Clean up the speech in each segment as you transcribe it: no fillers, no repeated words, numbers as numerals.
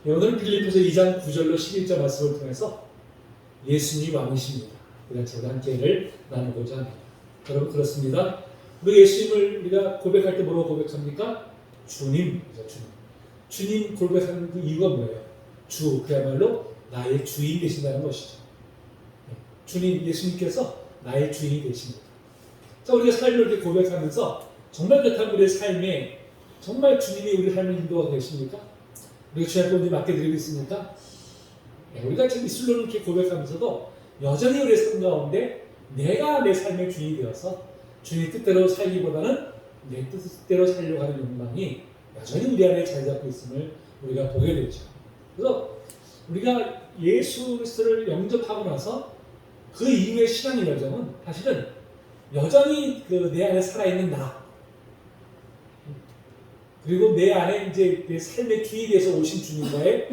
오늘은 빌립보서 2장 9절로 11절 말씀을 통해서 예수님이 왕이십니다. 우리가 제가 함께를 나누고자 합니다. 여러분 그렇습니다. 우리 예수님을 우리가 고백할 때 뭐라고 고백합니까? 주님이죠. 주님 고백하는 그 이유가 뭐예요? 주, 그야말로 나의 주인이 되신다는 것이죠. 주님, 예수님께서 나의 주인이 되십니다. 자, 우리가 삶을 이렇게 고백하면서 정말 그렇다면 우리의 삶에 정말 주님이 우리 삶을 인도하고 계십니까? 우리가 주님 앞에 맡겨드리고 있습니까? 우리가 지금 이슬로를 이렇게 고백하면서도 여전히 우리의 삶 가운데 내가 내 삶의 주인이 되어서 주님의 뜻대로 살기보다는 내 뜻대로 살려고 하는 욕망이 여전히 우리 안에 자리 잡고 있음을 우리가 보게 되죠. 그래서 우리가 예수 그리스도를 영접하고 나서 그 이후의 신앙의 여정은 사실은 여전히 내 안에 살아있는 나, 그리고 내 안에 이제 내 삶의 주인이 돼서 오신 주님과의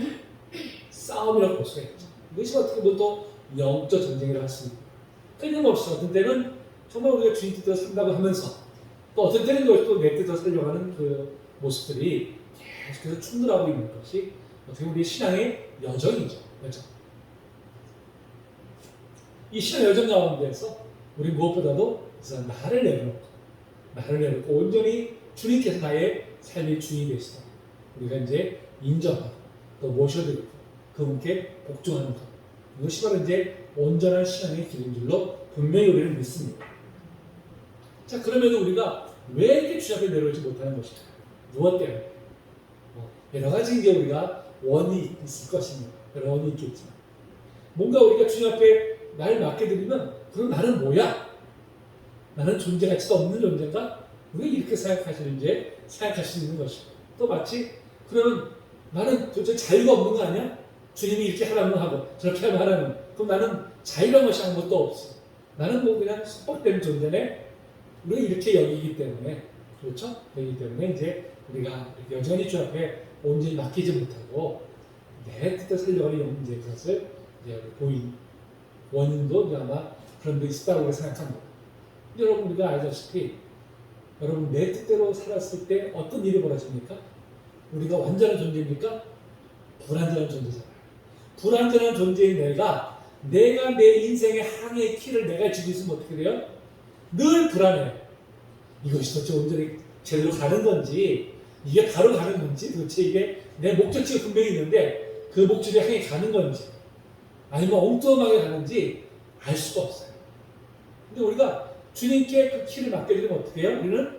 싸움이라고 볼 수가 있죠. 이것이 어떻게 보면 또 영적 전쟁이라고 할 수 있고, 끊임없이 어떤 때는 정말 우리가 주님 뜻대로 산다고 하면서 또 어떤 때는 또 내 뜻대로 살려고 하는 그 모습들이 계속해서 충돌하고 있는 것이 어떻게 우리의 신앙의 여정이죠. 여정. 이 신앙 여정 가운데서 우리 무엇보다도 나를 내려놓고 온전히 주님께서 나의 삶의 주인이 되시다. 우리가 이제 인정하고 또 모셔드리고 그분께 복종하는 것. 이것이 바로 이제 온전한 신앙의 길인 줄로 분명히 우리는 믿습니다. 자, 그러면 우리가 왜 이렇게 주 앞에 내려오지 못하는 것일까? 무엇 때문에? 여러 가지 이제 우리가 원인이 있을 것입니다. 여러 원인이 있겠지만. 뭔가 우리가 주님 앞에 나를 맡겨드리면, 그럼 나는 뭐야? 나는 존재가치가 없는 존재인가? 왜 이렇게 생각할 수 있는 것이고. 또 마치, 그러면 나는 도대체 자유가 없는 거 아니야? 주님이 이렇게 하라면 하고, 저렇게 하면 하라면. 그럼 나는 자유란 것이 아무것도 없어. 나는 뭐 그냥 속박된 존재네? 우리가 이렇게 여기기 때문에, 그렇죠? 여기기 때문에 이제 우리가 여전히 주 앞에 온전히 맡기지 못하고, 내 뜻대로 살려고 하는 이제 그것을 이제 보인 원인도 이제 아마 그런 데 있다고 생각합니다. 여러분, 우리가 알다시피, 여러분, 내 뜻대로 살았을 때 어떤 일이 벌어집니까? 우리가 완전한 존재입니까? 불완전한 존재잖아요. 불완전한 존재인 내가 내 인생의 항해의 키를 내가 지고 있으면 어떻게 돼요? 늘 불안해요. 이것이 도대체 온전히 제대로 가는 건지, 이게 바로 가는 건지, 도대체 이게 내 목적지가 분명히 있는데 그 목적지 향해 가는 건지, 아니면 엉뚱하게 가는지 알 수가 없어요. 근데 우리가 주님께 그 키를 맡겨드리면 어떻게 해요? 우리는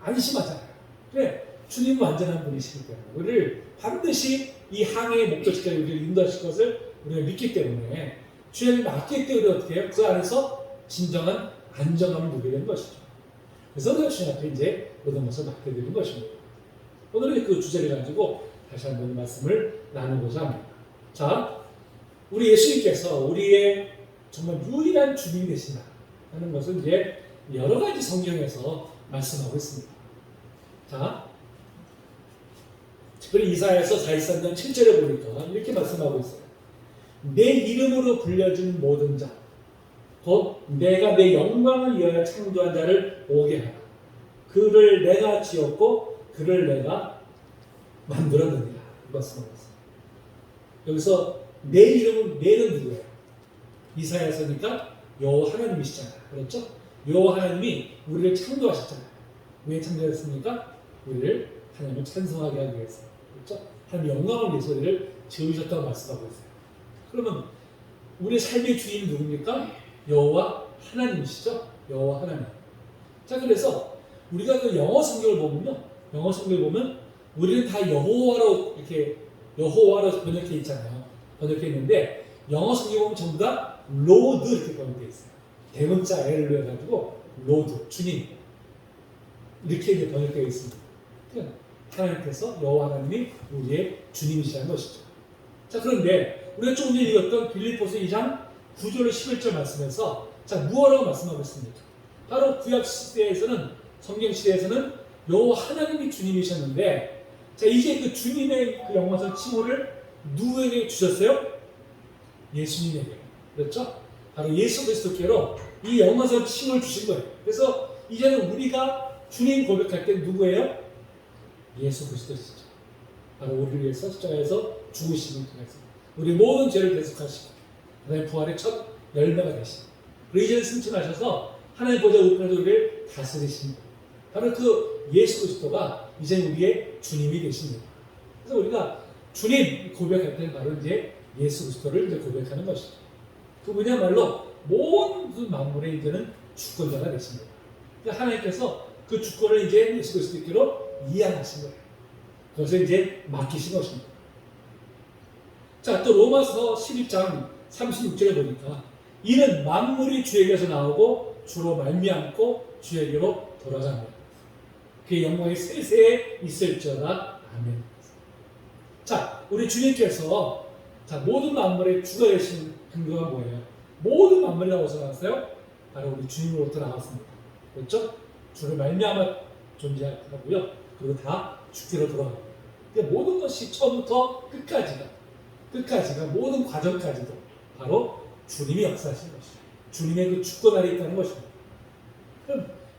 안심하잖아요. 그래, 주님은 완전한 분이시기 때문에 우리를 반드시 이 항해의 목적지까지 우리를 인도하실 것을 우리가 믿기 때문에 주님을 맡길 때 우리가 어떻게 해요? 그 안에서 진정한 안정감을 누리게 되는 것이죠. 그래서 우리가 주님 앞에 이제 모든 것을 맡겨드리는 것입니다. 오늘은 그 주제를 가지고 다시 한번 말씀을 나누고자 합니다. 자, 우리 예수님께서 우리의 정말 유일한 주님이 되신다 하는 것을 이제 여러 가지 성경에서 말씀하고 있습니다. 자, 특별히 이사야서 43장 7절에 보니까 이렇게 말씀하고 있어요. 내 이름으로 불려진 모든 자, 곧 내가 내 영광을 위하여 창조한 자를 오게 하라. 그를 내가 지었고 그를 내가 만들었느니라. 이 말씀하고 있어요. 여기서 내 이름은 내는 누구예요? 이사야서니까 여호와 하나님이시잖아요. 그렇죠? 여호와 하나님이 우리를 창조하셨잖아요. 왜 창조했습니까? 우리를 하나님을 찬송하게 하기 위해서. 그렇죠? 하나님 영광을 위해서 우리를 지으셨다고 말씀하고 있어요. 그러면 우리의 삶의 주인은 누굽니까? 여호와 하나님이시죠? 여호와 하나님. 자, 그래서 우리가 그 영어 성경을 보면 우리는 다 여호와로 이렇게 여호와로 번역해 있잖아요. 번역해 있는데 영어 성경 보면 전부 다 로드 이렇게 번역해 있어요. 대문자 L로 해가지고 로드, 주님 이렇게 이제 번역되어 있습니다. 하나님께서 여호와 하나님이 우리의 주님이시라는 것이죠. 자, 그런데 우리가 조금 전에 읽었던 빌립보서 2장 9절 11절 말씀에서 자, 무엇라고 말씀하고 있습니까? 바로 구약 시대에서는, 성경 시대에서는 여호와 하나님이 주님이셨는데, 자, 이제 그 주님의 그 영광스러운 칭호를 누구에게 주셨어요? 예수님에게. 그렇죠? 바로 예수 그리스도께로 이 영광스러운 칭호를 주신 거예요. 그래서 이제는 우리가 주님 고백할 때 누구예요? 예수 그리스도시죠. 바로 우리를 위해서 십자가에서 죽으심을 통해서 우리 모든 죄를 대속하시고 하나님 부활의 첫 열매가 되시고 그리고 이제는 승천하셔서 하나님 보좌 우편에서 우리를 다스리십니다. 바로 그 예수 그리스도가 이제 우리의 주님이 되십니다. 그래서 우리가 주님 고백할 때 바로 이제 예수 그리스도를 이제 고백하는 것이죠. 그분이야말로 모든 만물의 이제는 주권자가 되십니다. 그러니까 하나님께서 그 주권을 이제 예수 그리스도께로 이양하신 거예요. 그것을 이제 맡기신 것입니다. 자, 또 로마서 12장 36절에 보니까 이는 만물이 주에게서 나오고 주로 말미암고 주에게로 돌아갑니다. 그의 영광이 세세에 있을지어다. 아멘. 자, 우리 주님께서 자, 모든 만물의 주가 되신 근거가 뭐예요? 모든 만물이 어디서 나왔어요? 바로 우리 주님으로부터 나왔습니다. 그렇죠? 주를 말미암아 존재하고요. 그리고 다 주께로 돌아갑니다. 모든 것이 처음부터 끝까지가 모든 과정까지도 바로 주님이 역사하신 것이죠. 주님의 그 주권 아래 있다는 것입니다.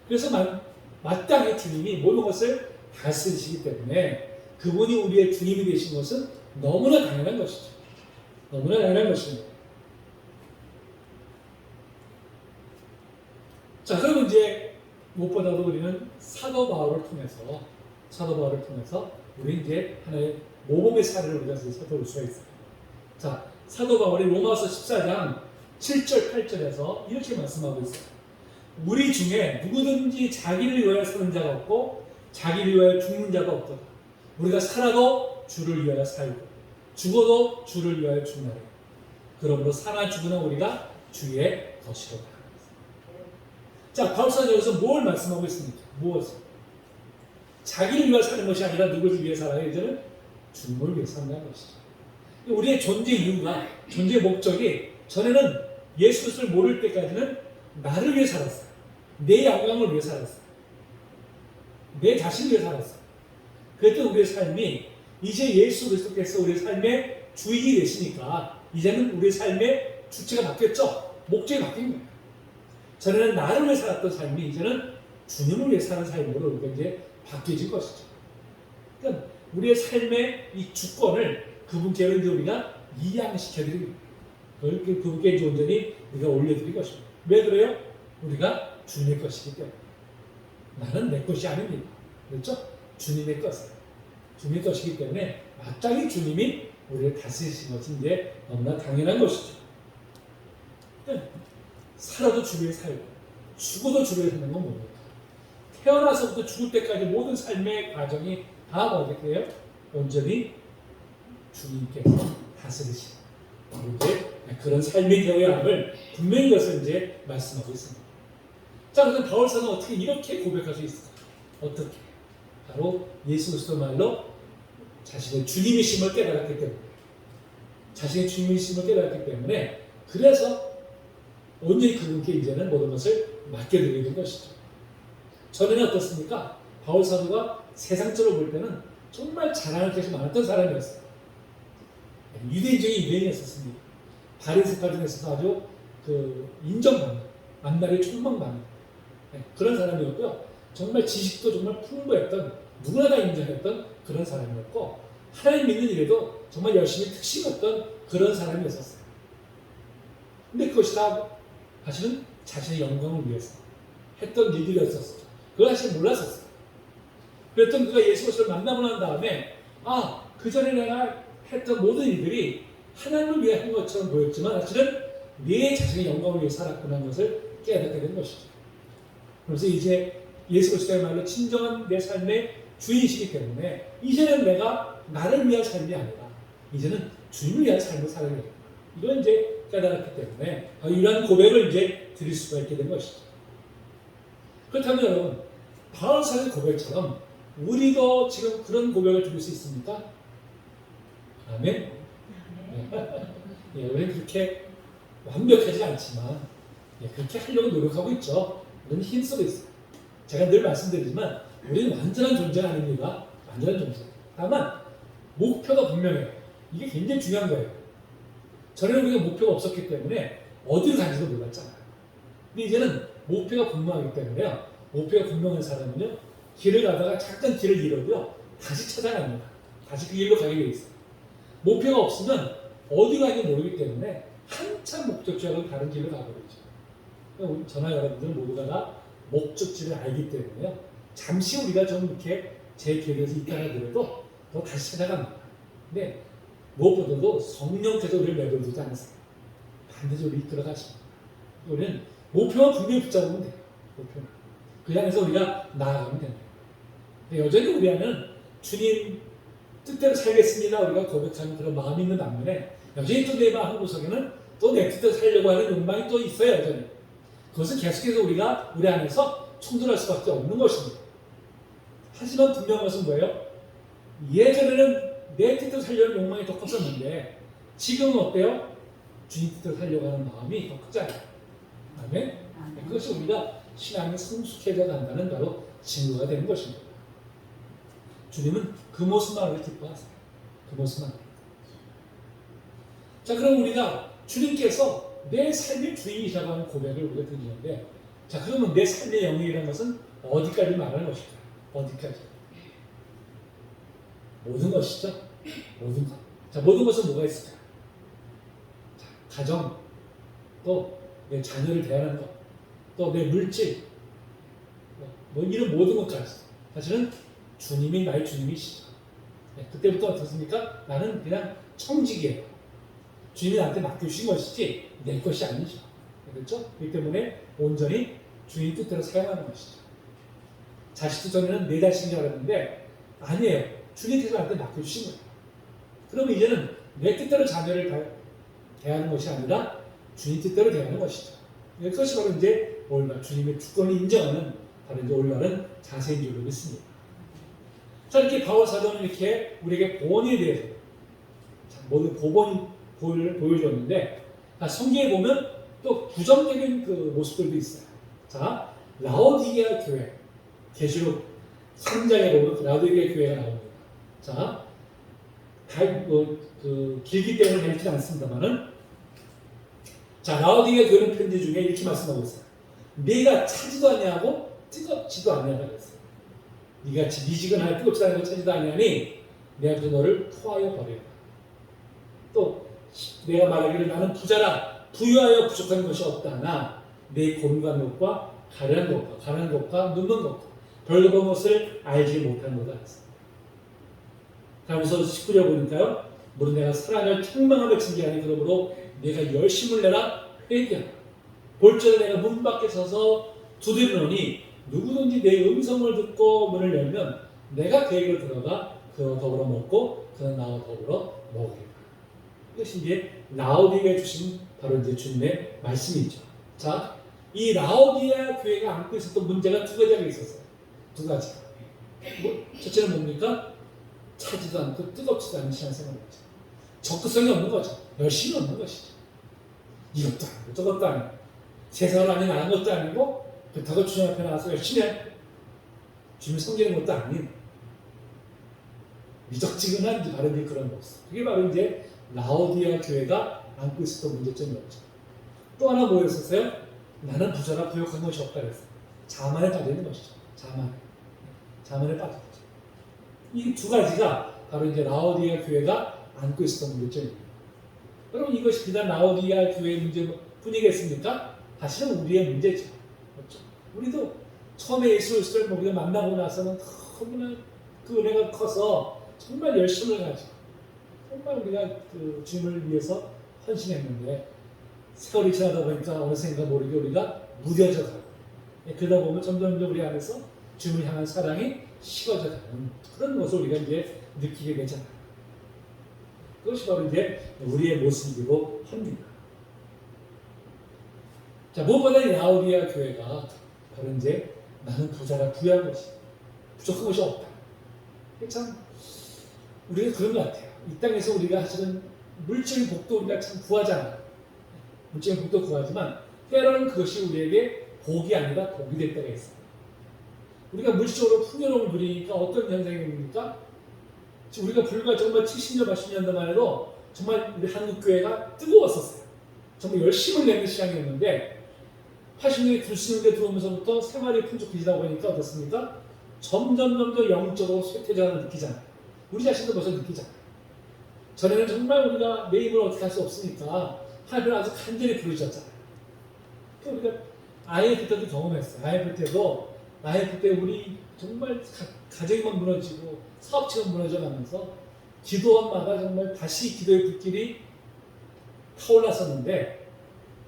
그래서 마땅히 주님이 모든 것을 다스리시기 때문에 그분이 우리의 주님이 되신 것은 너무나 당연한 것이죠. 너무나 당연한 것입니다. 자, 그럼 이제 무엇보다도 우리는 사도 바울을 통해서 우리 이제 하나의 모범의 사례를 우리가 살펴볼 수가 있어요. 자, 사도 바울이 로마서 14장 7절 8절에서 이렇게 말씀하고 있어요. 우리 중에 누구든지 자기를 위하여 사는 자가 없고 자기를 위하여 죽는 자가 없도다. 우리가 살아도 주를 위하여 살고 죽어도 주를 위하여 죽나니 그러므로 사나 죽으나 우리가 주의 것이로다. 자, 바울 사도는 여기서 뭘 말씀하고 있습니까? 무엇을? 자기를 위하여 사는 것이 아니라 누구를 위해 살아요? 이제는 주님을 위해 산다는 것이죠. 우리의 존재 이유가, 존재 목적이 전에는 예수 그리스도를 모를 때까지는 나를 위해 살았어요. 내 영광을 위해 살았어요. 내 자신을 위해 살았어요. 그랬던 우리의 삶이 이제 예수 그리스도께서 우리의 삶의 주인이 되시니까 이제는 우리의 삶의 주체가 바뀌었죠. 목적이 바뀐 거예요. 전에는 나를 위해 살았던 삶이 이제는 주님을 위해 사는 삶으로 우리가 이제 바뀌어질 것이죠. 그러니까 우리의 삶의 이 주권을 그분께로 이제 우리가 이양시켜드립니다. 그분께 이제 온전히 우리가 올려드릴 것입니다. 왜 그래요? 우리가 주님의 것이기 때문에. 나는 내 것이 아닙니다. 그렇죠? 주님의 것이에요. 주님의 것이기 때문에 마땅히 주님이 우리를 다스리신 것이 이제 너무나 당연한 것이죠. 살아도 주를 위해 살고 죽어도 주를 위해 사는 건 뭡니까? 태어나서부터 죽을 때까지 모든 삶의 과정이 다 뭐게 돼요? 온전히 주님께서 다스리시는 이제 그런 삶의 경향을 분명히 것을 이제 말씀하고 있습니다. 자, 그래서 바울 사도는 어떻게 이렇게 고백할 수 있을까? 어떻게? 바로 예수 그리스도 말로 자신의 주님이심을 깨달았기 때문에 그래서 온전히 그분께 이제는 모든 것을 맡겨드리는 것이죠. 전에는 어떻습니까? 바울 사도가 세상적으로 볼 때는 정말 자랑할 것이 많았던 사람이었어요. 유대인적인 유대인이었습니다. 바리새파 중에서도 아주 인정받는, 앞날이 촉망받는 그런 사람이었고요. 정말 지식도 정말 풍부했던, 누구나 다 인정했던 그런 사람이었고 하나님 믿는 일에도 정말 열심히 특심했던 그런 사람이었어요. 근데 그것이 다 사실은 자신의 영광을 위해서 했던 일들이었었어요. 그걸 사실 몰랐었어요. 그랬던 그가 예수 그리스도를 만나고 난 다음에 그 전에 내가 했던 모든 일들이 하나님을 위해 한 것처럼 보였지만 사실은 내 자신의 영광을 위해 살았구나 하는 것을 깨닫게 된 것이죠. 그래서 이제 예수 그리스도의 말로 진정한 내 삶의 주인이시기 때문에 이제는 내가 나를 위한 삶이 아니라 이제는 주님을 위한 삶을 살아야 됩니다. 이건 이제 깨달았기 때문에 이러한 고백을 이제 드릴 수가 있게 된 것이죠. 그렇다면 여러분, 바울 사도의 고백처럼 우리도 지금 그런 고백을 드릴 수 있습니까? 아멘. 우리는 그렇게 완벽하지 않지만 그렇게 하려고 노력하고 있죠. 우리는 힘쓰고 있어요. 제가 늘 말씀드리지만 우리는 완전한 존재가 아닙니다. 완전한 존재. 다만 목표가 분명해요. 이게 굉장히 중요한 거예요. 전에는 우리가 목표가 없었기 때문에 어디로 간지도 몰랐잖아요. 근데 이제는 목표가 분명하기 때문에요. 목표가 분명한 사람은요, 길을 가다가 잠깐 길을 잃어도요, 다시 찾아갑니다. 다시 그 길로 가게 돼 있어요. 목표가 없으면 어디 가는지 모르기 때문에 한참 목적지하고 다른 길로 가버리죠. 그러니까 저나 여러분들은 모두가 다 목적지를 알기 때문에요. 잠시 우리가 좀 이렇게 제 길에서 있다가 그래도 또 다시 찾아갑니다. 근데 무엇보다도 성령께서 우리를 내버려두지 않으세요. 반드시 우리 이끌어 가십니다. 우리는 목표만 분명히 붙잡으면 돼요. 목표만. 그 향해서 우리가 나아가면 됩니다. 여전히 우리 안에는 주님 뜻대로 살겠습니다. 우리가 고백하는 그런 마음이 있는 반면에 여전히 또 내 마음 구석에는 또 내 뜻대로 살려고 하는 욕망이 또 있어요. 여전히. 그것은 계속해서 우리가 우리 안에서 충돌할 수밖에 없는 것입니다. 하지만 분명한 것은 뭐예요? 예전에는 내 뜻대로 살려는 욕망이 더 컸었는데 지금은 어때요? 주님 뜻대로 살려고 하는 마음이 더 크잖아요. 아멘? 그것이 우리가 신앙이 성숙해져 간다는 바로 증거가 되는 것입니다. 주님은 그 모습만으로 기뻐하세요. 그 모습만. 자, 그럼 우리가 주님께서 내 삶의 주인이라고 하는 고백을 우리가 드리는데, 자, 그러면 내 삶의 영역이라는 것은 어디까지 말하는 것일까요? 어디까지? 모든 것이죠. 모든 것. 자, 모든 것은 뭐가 있을까요? 자, 가정, 또 내 자녀를 대하는 것, 또 내 물질, 뭐 이런 모든 것까지. 사실은 주님이 나의 주님이시죠. 네, 그때부터 어떻습니까? 나는 그냥 청직이에요. 주님이 나한테 맡겨주신 것이지 내 것이 아니죠. 그렇죠? 그렇기 때문에 온전히 주님 뜻대로 사용하는 것이죠. 자식도 전에는 내 자식인 줄 알았는데 아니에요. 주님께서 나한테 맡겨주신 거예요. 그러면 이제는 내 뜻대로 자녀를 대하는 것이 아니라 주님 뜻대로 대하는 것이죠. 그것이 바로 이제 올바른 주님의 주권을 인정하는 바로 이제 올바른 자세인 줄로 믿습니다. 자, 이렇게 바울 사도는 이렇게 우리에게 보원에 대해서 모든 보호를 보여줬는데, 성경에 보면 또 부정적인 그 모습들도 있어요. 자, 라오디게아 교회, 계시록 3장에 보면 라오디게아 교회가 나옵니다. 자, 길기 때문에 읽지 않습니다만은, 자, 라오디게아 교회는 편지 중에 이렇게 말씀하고 있어요. 네가 차지도 아니하고 뜨겁지도 아니하다 그랬어요. 네가 미지근하게 뜨겁지 않고 차지도 아니하니 내가 그 너를 토하여 버리라. 또 내가 말하기를 나는 부자라 부유하여 부족한 것이 없다 하나 내 곤고한 것과 가련한 것과 눕는 것과 별거 것을 알지 못하는 것다 했어요. 다음에서 19절 보니까요. 무릇 내가 사랑을 청망하며 징계하니 그러므로 내가 열심을 내라 회개하라. 볼지어다 내가 문 밖에 서서 두드리노니 누구든지 내 음성을 듣고 문을 열면 내가 그에게로 들어가 그와 더불어 먹고 그는 나와 더불어 먹으리라. 이것이 이제 라오디게아에 주신 바로 이제 주님의 말씀이죠. 자, 이 라오디게아 교회가 안고 있었던 문제가 두 가지가 있었어요. 두 가지. 첫째는 뭡니까? 차지도 않고 뜨겁지도 않은 신앙생활이죠. 적극성이 없는 거죠. 열심이 없는 것이죠. 이것도 아니고 저것도 아니고 세상을 아닌 아는 것도 아니고 그렇다고 주님 앞에 나와서 열심히 해. 주님 섬기는 것도 아닌 미적지근한 바로 그런 모습. 그게 바로 이제 라오디게아 교회가 안고 있었던 문제점이었죠. 또 하나 뭐였었어요? 나는 부자라 부욕한 것이 없다 그랬어요. 자만에 빠져 있는 것이죠. 자만에 빠져 있죠. 이 두 가지가 바로 이제 라오디게아 교회가 안고 있었던 문제점입니다. 여러분 이것이 비단 라오디게아 교회의 문제뿐이겠습니까? 사실은 우리의 문제죠. 그렇죠? 우리도 처음에 예수 그리스도를 우리가 만나고 나서는 너무나 그 은혜가 커서 정말 열심을 가지고 정말 우리가 그 주님을 위해서 헌신했는데 세월이 지나다 보니까 어느샌가 모르게 우리가 무뎌져 가고 그러다 보면 점점 우리 안에서 주님을 향한 사랑이 식어져 가는 그런 것을 우리가 이제 느끼게 되잖아요. 그것이 바로 이제 우리의 모습이고 합니다. 자, 무엇보다 이 라오디게아 교회가 바로 이제 나는 부자라 부유한 것이 부족한 것이 없다. 참 우리가 그런 것 같아요. 이 땅에서 우리가 사실은 물질 복도 우리가 참 구하잖아요. 물질 복도 구하지만 때로는 그것이 우리에게 복이 아니라 복이 될 때가 있어요. 우리가 물질적으로 풍요로움을 누리니까 어떤 현상입니까? 지금 우리가 불과 정말 70년, 80년대만 해도 정말 우리 한국 교회가 뜨거웠었어요. 정말 열심을 내는 시장이었는데 80년대, 90년대 들어오면서부터 생활이 풍족해지다 보니까 어떻습니까? 점점 영적으로 쇠퇴전을 느끼잖아요. 우리 자신도 벌써 느끼잖아요. 전에는 정말 우리가 내 입을 어떻게 할 수 없으니까 하나님을 아주 간절히 부르셨잖아요. 우리가 IMF 때도 경험했어요. IMF 때 우리 정말 가정이 막 무너지고 사업체가 무너져가면서 기도원마다 정말 다시 기도의 불길이 타올랐었는데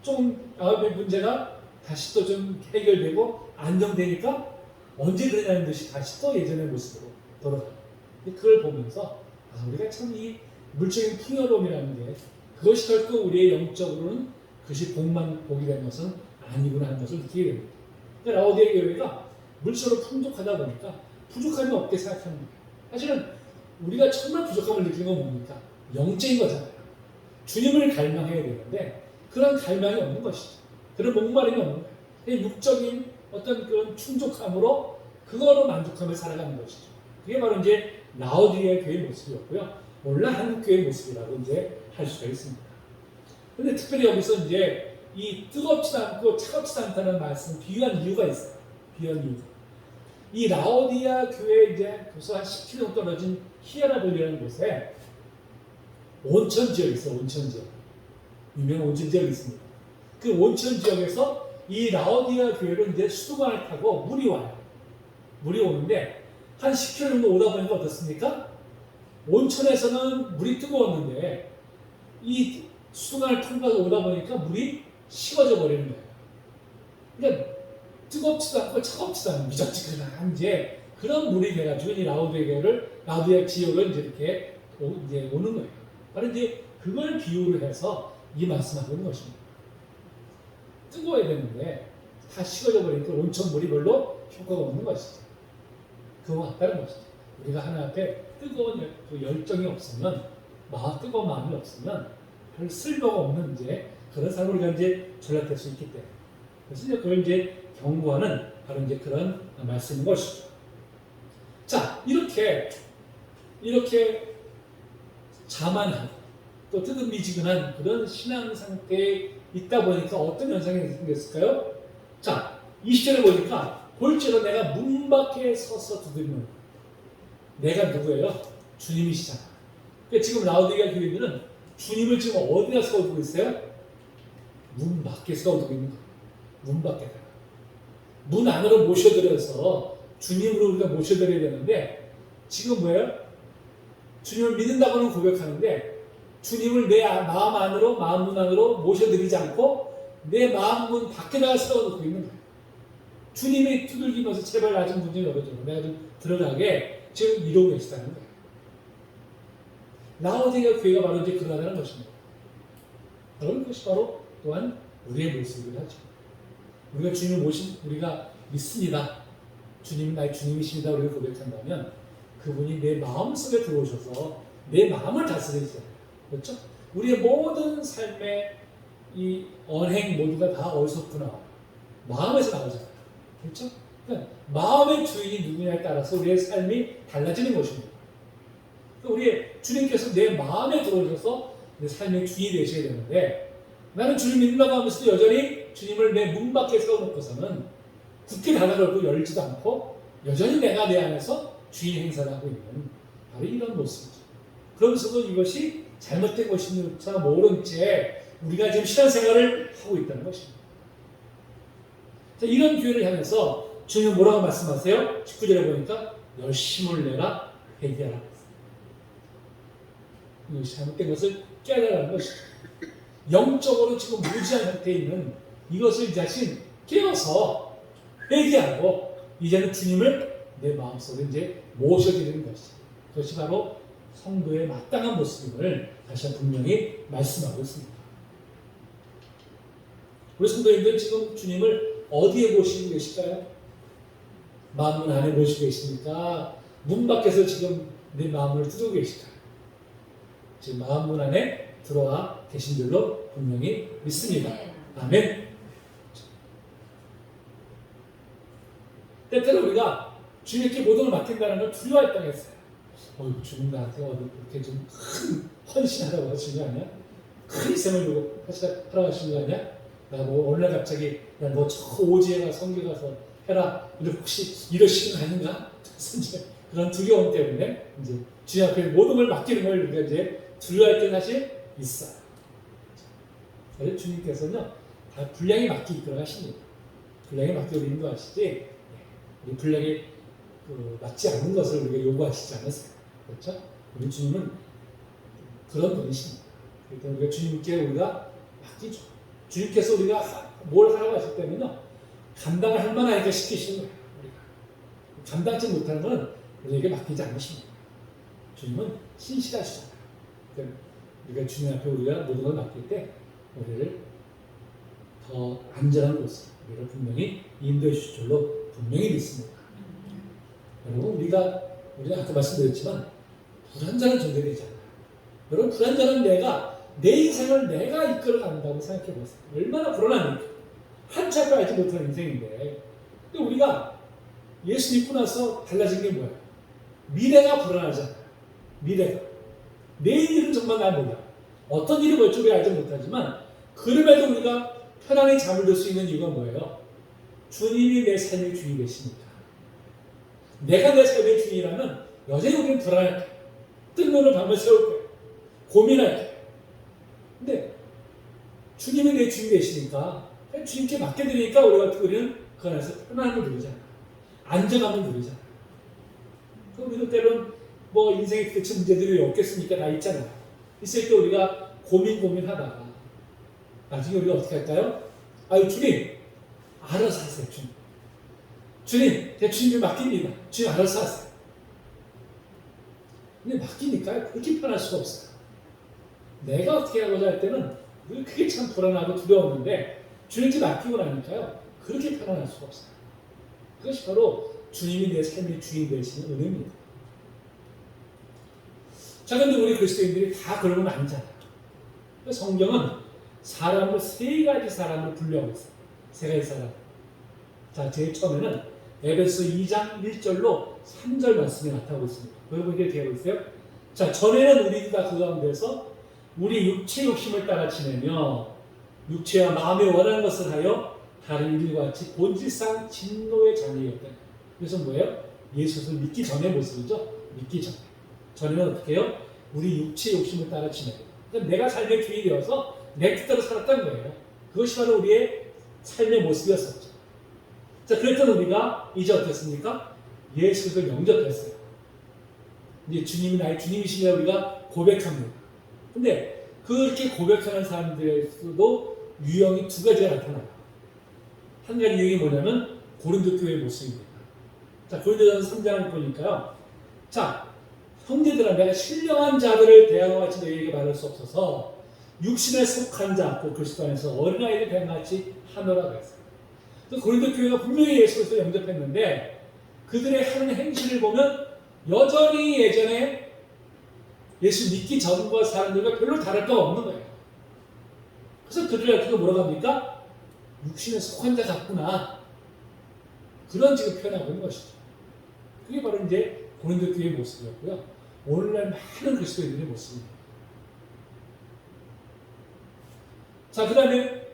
좀 IMF 문제가 다시 또 좀 해결되고 안정되니까 언제 그러냐는 듯이 다시 또 예전의 모습으로 돌아가요. 그걸 보면서 우리가 참 이 물질적인 풍요로움이라는 게 그것이 결코 우리의 영적으로는 그것이 복이 된 것은 아니구나 하는 것을 느끼게 됩니다. 라오디아 교회가 물질로 풍족하다 보니까 부족함이 없게 생각하는 거예요. 사실은 우리가 정말 부족함을 느끼는 건 뭡니까? 영적인 거잖아요. 주님을 갈망해야 되는데 그런 갈망이 없는 것이죠. 그런 목마름이 없는 거예요. 육적인 어떤 그런 충족함으로 그거로 만족하며 살아가는 것이죠. 그게 바로 이제 라오디아 교회의 모습이었고요. 오늘날 한국 교회의 모습이라고 이제 할 수가 있습니다. 그런데 특별히 여기서 이제 이 뜨겁지도 않고 차갑지도 않다는 말씀을 비유한 이유가 있어요. 비유한 이유가. 이 라오디아 교회 이제 벌써 한 10km 정도 떨어진 히에라볼리라는 곳에 온천 지역이 있어요. 온천 지역. 유명한 온천 지역이 있습니다. 그 온천 지역에서 이 라오디아 교회로 이제 수도관을 타고 물이 와요. 물이 오는데 한 10km 정도 오다 보니까 어떻습니까? 온천에서는 물이 뜨거웠는데 이 수도관을 통과해서 오다 보니까 물이 식어져 버리는 거예요. 그러니까 뜨겁지도 않고 차갑지도 않은 미적지근한 이제 그런 물이 돼가지고 이 라오디아 지역을 이제 이렇게 이제 오는 거예요. 바로 이제 그걸 비유를 해서 이 말씀하고 있는 것입니다. 뜨거워야 되는데 다 식어져 버리니까 온천물이 별로 효과가 없는 것이죠. 그와 같다는 것이죠. 우리가 하나님 앞에 뜨거운 열정이 없으면, 뜨거운 마음이 없으면 별 쓸모가 없는 이제 그런 삶을 우리가 이제 전락될 수 있기 때문에. 그래서 이제 그걸 이제 경고하는 바로 이제 그런 말씀인 것이죠. 자, 이렇게 자만하고 또 뜨뜻미지근한 그런 신앙 상태에 있다 보니까 어떤 현상이 생겼을까요? 자, 20절에 보니까 볼지로 내가 문 밖에 서서 두드리는 내가 누구예요? 주님이시잖아. 그러니까 지금 라오디아 교인들은 주님을 지금 어디다 세워두고 있어요? 문 밖에 세워두고 있는 거예요. 문 밖에다가. 문 안으로 모셔드려서 주님으로 우리가 모셔드려야 되는데 지금 뭐예요? 주님을 믿는다고는 고백하는데 주님을 내 마음 안으로, 마음 문 안으로 모셔드리지 않고 내 마음 문 밖에다가 세워놓고 있는 거예요. 주님이 두들기면서 제발 나 좀 문 좀 열어줘. 내가 좀 들어가게 지금 이러고 계시다는 거예요. 라오디아 교회가 바로 이제 그러하다는 것입니다. 그런 것이 바로 또한 우리의 모습이긴 하죠. 우리가 주님을 우리가 믿습니다. 주님, 나의 주님이십니다. 우리가 고백한다면 그분이 내 마음 속에 들어오셔서 내 마음을 다스리세요. 그렇죠? 우리의 모든 삶의 이 언행 모두가 다 어디서부터 나와요? 마음에서 나오잖아요. 그렇죠? 그러니까 마음의 주인이 누구냐에 따라서 우리의 삶이 달라지는 것입니다. 그러니까 우리의 주님께서 내 마음에 들어오셔서 내 삶의 주인이 되셔야 되는데 나는 주님 믿는다고 하면서도 여전히 주님을 내 문 밖에 세워놓고서는 굳게 닫아놓고 열지도 않고 여전히 내가 내 안에서 주인 행사를 하고 있는 바로 이런 모습이죠. 그러면서도 이것이 잘못된 것인지 모른 채 우리가 지금 신앙생활을 하고 있다는 것입니다. 자, 이런 교회를 향해서 주님은 뭐라고 말씀하세요? 19절에 보니까 열심을 내라 회개하라. 이것이 잘못된 것을 깨달으라는 것이죠. 영적으로 지금 무지한 상태에 있는 이것을 이 자신 깨어서 회개하고 이제는 주님을 내 마음속에 이제 모셔드리는 것이죠. 그것이 바로 성도의 마땅한 모습임을 다시 한번 분명히 말씀하고 있습니다. 우리 성도님들 지금 주님을 어디에 모시고 계실까요? 마음문 안에 모시고 계십니까? 문 밖에서 지금 내 마음을 두드리고 계실까요? 지금 마음문 안에 들어와 계신 줄로 분명히 믿습니다. 아멘. 때때로 우리가 주님께 모든 걸 맡긴다는 걸 두려워했다고 했어요. 주님 나한테 이렇게 좀 큰 헌신하라고 하시는 거 아니야? 큰 희생을 두고 하라고 하시는 거 아니야? 나 뭐 오늘 갑자기 너 저 오지에 가 성교 가서 해라. 혹시 이러시는 거 아닌가? 그래서 이제 그런 두려움 때문에 이제 주님 앞에 모든 걸 맡기는 걸 우리가 이제 두려워할 때 사실 있어요. 그래서 주님께서는요, 다 분량에 맞게 이끌어 가십니다. 분량에 맞게 우리 인도하시지, 우리 분량에 맞지 않는 것을 우리가 요구하시지 않으세요. 그렇죠? 우리 주님은 그런 분이십니다. 그러니까 우리가 주님께 우리가 맡기죠. 주님께서 우리가 뭘 하라고 하실 때는요, 감당을 할 만하니까 시키시는 거예요. 우리가 감당하지 못하는 건 우리에게 맡기지 않으십니다. 주님은 신실하시잖아요. 그러니까 우리가 주님 앞에 우리가 모든 걸 맡길 때 우리를 더 안전한 곳으로 우리를 분명히 인도해 주실 줄로 분명히 믿습니다. 여러분, 우리가 아까 말씀드렸지만 불완전한 존재들이잖아요. 여러분, 불완전한 내 인생을 내가 이끌어 간다고 생각해 보세요. 얼마나 불안합니까? 한치 앞을 알지 못하는 인생인데. 근데 우리가 예수 믿고 나서 달라진 게 뭐예요? 미래가 불안하잖아요. 미래가. 내일 일은 정말 날 몰라. 어떤 일이 뭘지 우리가 알지 못하지만, 그럼에도 우리가 편안히 잠을 들 수 있는 이유가 뭐예요? 주님이 내 삶의 주인이 되시니까. 내가 내 삶의 주인이라면 여전히 우리는 불안할 거예요. 뜬 눈을 밤을 새울 거예요. 고민할 거예요. 근데 주님이 내 주인이 되시니까, 주님께 맡겨드리니까 우리는 그 안에서 편안함을 누리잖아요. 안정함을 누리잖아요. 그럼 우리도 때론 뭐 인생의 대체 문제들이 없겠습니까? 다 있잖아요. 있을 때 우리가 고민하다가 나중에 우리가 어떻게 할까요? 아유, 주님, 알아서 하세요, 주님. 주님, 제 주님께 맡깁니다. 주님 알아서 하세요. 근데 맡기니까 그렇게 편할 수가 없어요. 내가 어떻게 하고자 할 때는 그게 참 불안하고 두려웠는데, 주님께 맡기고 나니까요, 그렇게 편안할 수가 없어요. 그것이 바로 주님이 내 삶의 주인 되시는 은혜입니다. 자, 그런데 우리 그리스도인들이 다 그런 건 아니잖아요. 성경은 사람을 세 가지 사람으로 분류하고 있어요. 세 가지 사람. 자, 제일 처음에는 에베소 2장 1절로 3절 말씀이 나타나고 있습니다. 여러분 이렇게 되어 있어요. 자, 전에는 우리가 그 가운데서 우리 육체 욕심을 따라 지내며 육체와 마음에 원하는 것을 하여 다른 이들과 같이 본질상 진노의 자녀였다. 그래서 뭐예요? 예수를 믿기 전의 모습이죠. 믿기 전에. 전에는 어떻게 해요? 우리 육체 욕심을 따라 지내요. 그러니까 내가 삶의 주인이 되어서 내 뜻대로 살았던 거예요. 그것이 바로 우리의 삶의 모습이었었죠. 자, 그랬던 우리가 이제 어떻습니까? 예수를 영접했어요. 이제 주님이 나의 주님이시냐 우리가 고백합니다. 근데 그렇게 고백하는 사람들에서도 유형이 두 가지가 나타나요. 한 가지 유형이 뭐냐면 고린도 교회의 모습입니다. 자, 고린도전서 3장을 보니까요. 자, 형제들아, 내가 신령한 자들을 대하여 같이 너희에게 말할 수 없어서 육신에 속한 자, 곧 그리스도 안에서 어린아이를 대하같이 하노라고 했어요. 고린도 교회가 분명히 예수 그리스도를 영접했는데 그들의 하는 행실을 보면 여전히 예전에 예수 믿기 전과 사람들과 별로 다를 바 없는 거예요. 그래서 그들이 뭐라고 합니까? 육신에 속한 자 같구나. 그런 지금 표현하고 있는 것이죠. 그게 바로 이제 고린도 교회의 모습이었고요. 오늘날 많은 그리스도인들의 모습입니다. 자, 그 다음에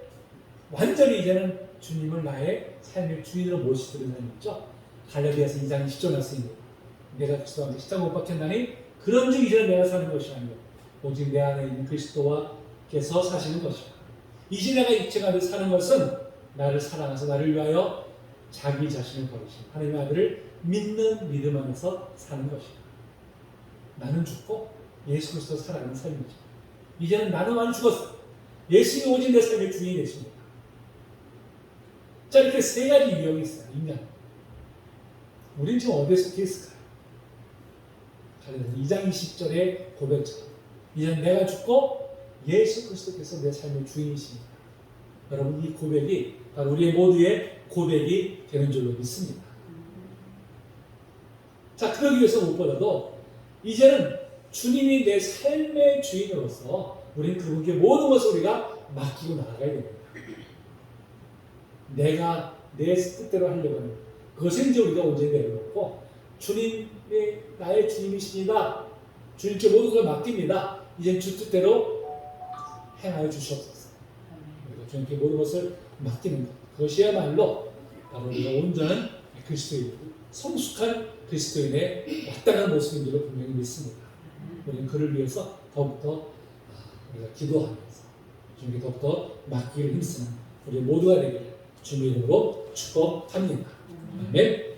완전히 이제는 주님을 나의 삶의 주인으로 모시는 사람이 있죠. 갈라디아서 2장 10절 말씀입니다. 내가 그리스도와 함께 십자가 못 박혔나니 그런즉 이제는 내가 사는 것이 아니고 오직 내 안에 있는 그리스도와께서 사시는 것이다. 이제 내가 육체가 안에 사는 것은 나를 사랑하사 나를 위하여 자기 자신을 버리신 하나님의 아들을 믿는 믿음 안에서 사는 것이다. 나는 죽고 예수 그리스도 살아가는 삶이죠. 이제는 나는 많이 죽었어. 예수님이 오직 내 삶의 주인이 되십니다. 자, 이렇게 세 가지 유형이 있어요. 인간. 우리는 지금 어디에 속해 있을까요? 2장 20절의 고백처럼 이제는 내가 죽고 예수 그리스도께서 내 삶의 주인이십니다. 여러분, 이 고백이 바로 우리의 모두의 고백이 되는 줄로 믿습니다. 자, 그러기 위해서 무엇보다도 이제는 주님이 내 삶의 주인으로서 우리는 그분께 모든 것을 우리가 맡기고 나아가야 됩니다. 내가 내 뜻대로 하려고 하는 그것을 이제 우리가 온전히 내려놓고 주님이 나의 주님이십니다. 주님께 모든 걸 맡깁니다. 이제 주 뜻대로 행하여 주시옵소서. 우리가 주님께 모든 것을 맡기는 것, 그것이야말로 바로 우리가 온전한 그리스도인으로 성숙한 그리스도인의 마땅한 모습인 줄로 분명히 믿습니다. 우리는 그를 위해서 더욱더 우리가 기도하면서 주님께 더욱더 맡기를 힘쓰는 우리 모두가 되기를 주님의 이름으로 축복합니다. 아멘.